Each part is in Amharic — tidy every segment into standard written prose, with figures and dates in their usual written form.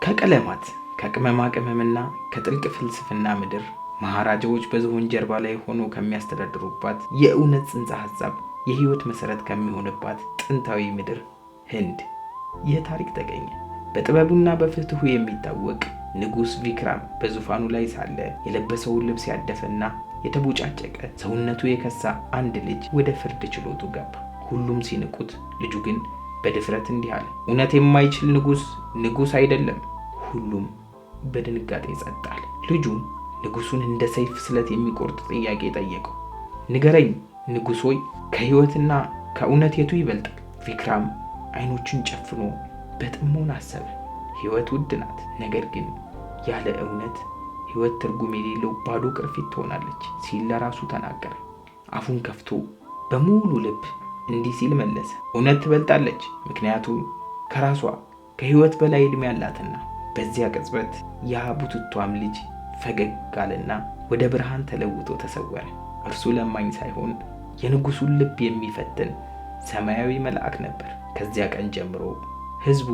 ከቀለማት ከቅመማ ቅመምና ከጥልቅ ፍልስፍና ምድር መሃራጃዎች በዝሆን ጀርባ ላይ ሆኖ ከሚያስተዳድሩባት የእውነት ጽንሰ ሐሳብ የህይወት መሰረት ከሚሆንባት ጥንታዊ ምድር ህንድ ይህ ታሪክ ተገኘ። በጥበቡና በፍትሁ የሚታወቅ ንጉስ ቪክራም በዙፋኑ ላይ ሳለ የለበሰውን ልብስ ያደፈና የተቦጫጨቀ ሰውነቱ የከሳ አንድ ልጅ ወደ ፍርድ ችሎቱ ገባ። ሁሉም ሲንቁት፣ ልጁ ግን በድፍረት እንዲህ አለ፣ እውነት የማይችል ንጉስ አይደለም። ሁሉም በድንጋጤ ጸጥ አለ። ልጁም ንጉሱን እንደ ሰይፍ ስለት የሚቆርጥ ጥያቄ ጠየቀው። ንገረኝ ንጉስ ሆይ፣ ከህይወትና ከእውነት የቱ ይበልጣል? ቪክራም አይኖቹን ጨፍኖ በጥሞና አሰበ። ህይወት ውድ ናት፣ ነገር ግን ያለ እውነት ህይወት ትርጉም የሌለው ባዶ ቅርፊት ትሆናለች ሲል ለራሱ ተናገረ። አፉን ከፍቶ በሙሉ ልብ እንዲህ ሲል መለሰ፣ እውነት ትበልጣለች፣ ምክንያቱም ከራሷ ከህይወት በላይ ዕድሜ ያላትና። በዚያ ቅጽበት ያ ቡትቷም ልጅ ፈገግ አለና ወደ ብርሃን ተለውጦ ተሰወረ። እርሱ ለማኝ ሳይሆን የንጉሱን ልብ የሚፈትን ሰማያዊ መልአክ ነበር። ከዚያ ቀን ጀምሮ ህዝቡ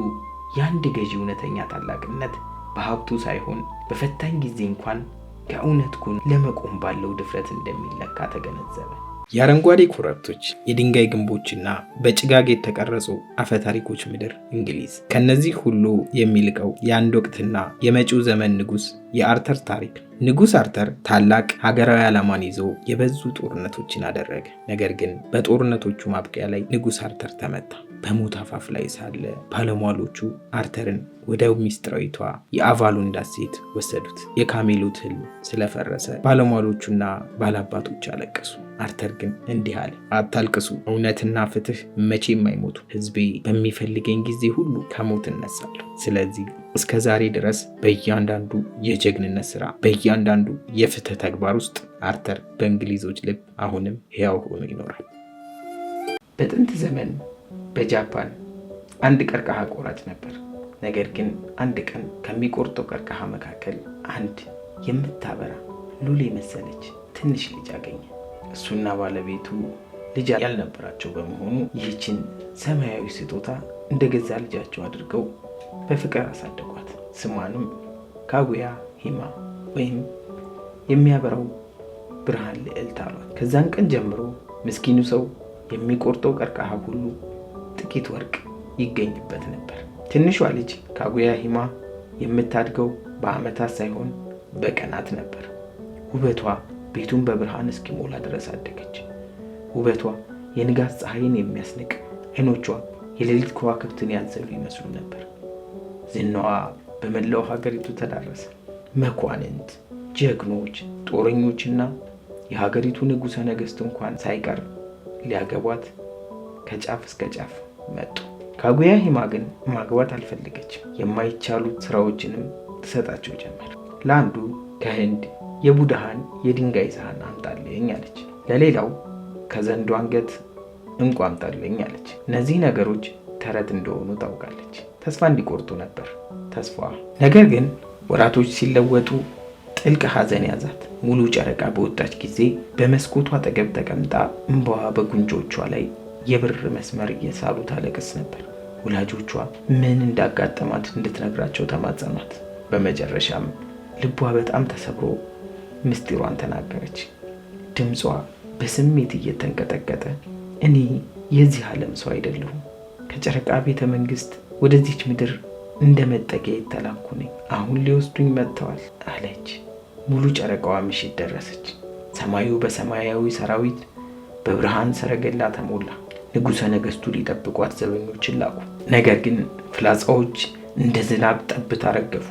የአንድ ገዢ እውነተኛ ታላቅነት በሀብቱ ሳይሆን በፈታኝ ጊዜ እንኳን ከእውነት ጎን ለመቆም ባለው ድፍረት እንደሚለካ ተገነዘበ። የአረንጓዴ ኮረብቶች፣ የድንጋይ ግንቦችና በጭጋግ የተቀረጹ አፈ ታሪኮች ምድር እንግሊዝ። ከነዚህ ሁሉ የሚልቀው የአንድ ወቅትና የመጪው ዘመን ንጉስ የአርተር ታሪክ። ንጉስ አርተር ታላቅ ሀገራዊ ዓላማን ይዞ የበዙ ጦርነቶችን አደረገ። ነገር ግን በጦርነቶቹ ማብቂያ ላይ ንጉስ አርተር ተመታ። በሞት አፋፍ ላይ ሳለ ባለሟሎቹ አርተርን ወደ ሚስጥራዊቷ የአቫሎን ደሴት ወሰዱት። የካሜሎት ህልም ስለፈረሰ ባለሟሎቹና ባላባቶች አለቀሱ። አርተር ግን እንዲህ አለ፣ አታልቅሱ፣ እውነትና ፍትህ መቼም አይሞቱ። ህዝቤ በሚፈልገኝ ጊዜ ሁሉ ከሞት እነሳለሁ። ስለዚህ እስከ ዛሬ ድረስ በእያንዳንዱ የጀግንነት ስራ፣ በእያንዳንዱ የፍትህ ተግባር ውስጥ አርተር በእንግሊዞች ልብ አሁንም ሕያው ሆኖ ይኖራል። በጥንት ዘመን በጃፓን አንድ ቀርከሃ ቆራጭ ነበር። ነገር ግን አንድ ቀን ከሚቆርጠው ቀርከሃ መካከል አንድ የምታበራ ሉል የመሰለች ትንሽ ልጅ አገኘ። እሱና ባለቤቱ ልጅ ያልነበራቸው በመሆኑ ይህችን ሰማያዊ ስጦታ እንደገዛ ልጃቸው አድርገው በፍቅር አሳደጓት። ስሟንም ካጉያ ሂማ ወይም የሚያበራው ብርሃን ልዕልት አሏት። ከዛን ቀን ጀምሮ ምስኪኑ ሰው የሚቆርጠው ቀርከሃ ሁሉ ጥቂት ወርቅ ይገኝበት ነበር። ትንሿ ልጅ ካጉያ ሂማ የምታድገው በዓመታት ሳይሆን በቀናት ነበር። ውበቷ ቤቱን በብርሃን እስኪሞላ ድረስ አደገች። ውበቷ የንጋት ፀሐይን የሚያስንቅ፣ አይኖቿ የሌሊት ከዋክብትን ያንሰሉ ይመስሉ ነበር። ዝናዋ በመላው ሀገሪቱ ተዳረሰ። መኳንንት፣ ጀግኖች፣ ጦረኞችና የሀገሪቱ ንጉሠ ነገሥት እንኳን ሳይቀር ሊያገቧት ከጫፍ እስከ ጫፍ መጡ። ካጉያ ሂማ ግን ማግባት አልፈለገችም። የማይቻሉት ስራዎችንም ትሰጣቸው ጀመር። ለአንዱ ከህንድ የቡድሃን የድንጋይ ሳህን አምጣልኝ አለች። ለሌላው ከዘንዱ አንገት እንቁ አምጣልኝ አለች። እነዚህ ነገሮች ተረት እንደሆኑ ታውቃለች። ተስፋ እንዲቆርጡ ነበር ተስፋዋ። ነገር ግን ወራቶች ሲለወጡ ጥልቅ ሐዘን ያዛት። ሙሉ ጨረቃ በወጣች ጊዜ በመስኮቷ አጠገብ ተቀምጣ እንባዋ በጉንጮቿ ላይ የብር መስመር እየሳሉ ታለቅስ ነበር። ወላጆቿ ምን እንዳጋጠማት እንድትነግራቸው ተማጸኗት። በመጨረሻም ልቧ በጣም ተሰብሮ ምስጢሯን ተናገረች። ድምጿ በስሜት እየተንቀጠቀጠ እኔ የዚህ ዓለም ሰው አይደለሁም። ከጨረቃ ቤተ መንግስት ወደዚች ምድር እንደ መጠጊያ የተላኩ ነኝ። አሁን ሊወስዱኝ መጥተዋል አለች። ሙሉ ጨረቃዋ ምሽት ደረሰች። ሰማዩ በሰማያዊ ሰራዊት በብርሃን ሰረገላ ተሞላ። ንጉሠ ነገሥቱ ሊጠብቋት ዘበኞችን ላኩ። ነገር ግን ፍላጻዎች እንደ ዝናብ ጠብታ ረገፉ።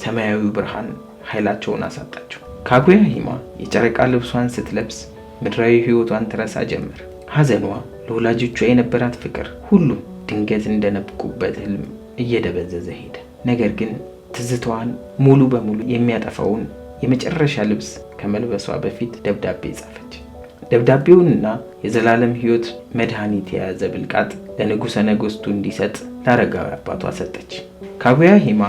ሰማያዊ ብርሃን ኃይላቸውን አሳጣቸው። ካጉያ ሂማ የጨረቃ ልብሷን ስትለብስ ምድራዊ ሕይወቷን ትረሳ ጀመር። ሐዘኗ፣ ለወላጆቿ የነበራት ፍቅር፣ ሁሉም ድንገት እንደነቁበት ህልም እየደበዘዘ ሄደ። ነገር ግን ትዝታዋን ሙሉ በሙሉ የሚያጠፋውን የመጨረሻ ልብስ ከመልበሷ በፊት ደብዳቤ ጻፈች። ደብዳቤውንና የዘላለም ሕይወት መድኃኒት የያዘ ብልቃጥ ለንጉሠ ነገሥቱ እንዲሰጥ ለአረጋዊ አባቷ ሰጠች። ካጉያ ሂማ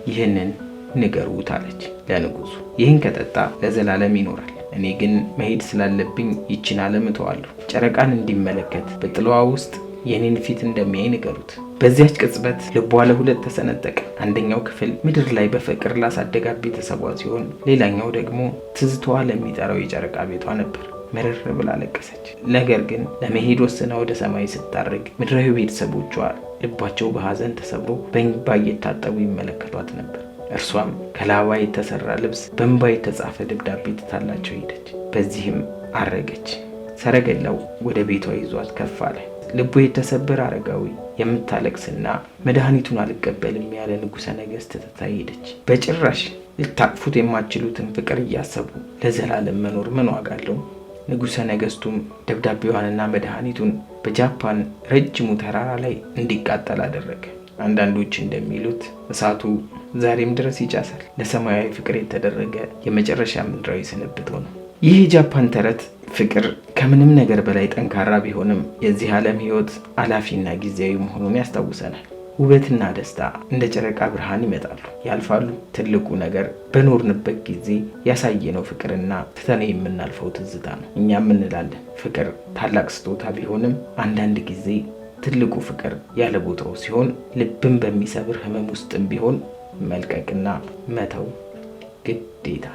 ይህንን ንገሩት አለች ለንጉሱ። ይህን ከጠጣ ለዘላለም ይኖራል። እኔ ግን መሄድ ስላለብኝ ይችን ዓለም እተዋለሁ። ጨረቃን እንዲመለከት በጥላዋ ውስጥ የኔን ፊት እንደሚያይ ንገሩት። በዚያች ቅጽበት ልቧ ለሁለት ተሰነጠቀ። አንደኛው ክፍል ምድር ላይ በፍቅር ላሳደጋት ቤተሰቧ ሲሆን፣ ሌላኛው ደግሞ ትዝታዋ ለሚጠራው የጨረቃ ቤቷ ነበር። መረር ብላ ለቀሰች። ነገር ግን ለመሄድ ወስና ወደ ሰማይ ስታርግ ምድራዊ ቤተሰቦቿ ልባቸው በሐዘን ተሰብሮ በእንባ እየታጠቡ ይመለከቷት ነበር። እርሷም ከላባ የተሰራ ልብስ በእንባ የተጻፈ ደብዳቤ ትታላቸው ሄደች። በዚህም አረገች። ሰረገላው ወደ ቤቷ ይዟት ከፍ አለ። ልቡ የተሰበረ አረጋዊ የምታለቅስና መድኃኒቱን አልቀበልም ያለ ንጉሠ ነገሥት ትታ ሄደች። በጭራሽ ልታቅፉት የማትችሉትን ፍቅር እያሰቡ ለዘላለም መኖር ምን ዋጋ አለው? ንጉሠ ነገሥቱም ደብዳቤዋንና መድኃኒቱን በጃፓን ረጅሙ ተራራ ላይ እንዲቃጠል አደረገ። አንዳንዶች እንደሚሉት እሳቱ ዛሬም ድረስ ይጫሳል። ለሰማያዊ ፍቅር የተደረገ የመጨረሻ ምድራዊ ስንብት ሆነ። ይህ የጃፓን ተረት ፍቅር ከምንም ነገር በላይ ጠንካራ ቢሆንም የዚህ ዓለም ሕይወት አላፊና ጊዜያዊ መሆኑን ያስታውሰናል። ውበትና ደስታ እንደ ጨረቃ ብርሃን ይመጣሉ፣ ያልፋሉ። ትልቁ ነገር በኖርንበት ጊዜ ያሳየነው ፍቅርና ትተነው የምናልፈው ትዝታ ነው። እኛም እንላለን ፍቅር ታላቅ ስጦታ ቢሆንም አንዳንድ ጊዜ ትልቁ ፍቅር ያለ ቦታው ሲሆን ልብን በሚሰብር ህመም ውስጥም ቢሆን መልቀቅና መተው ግዴታ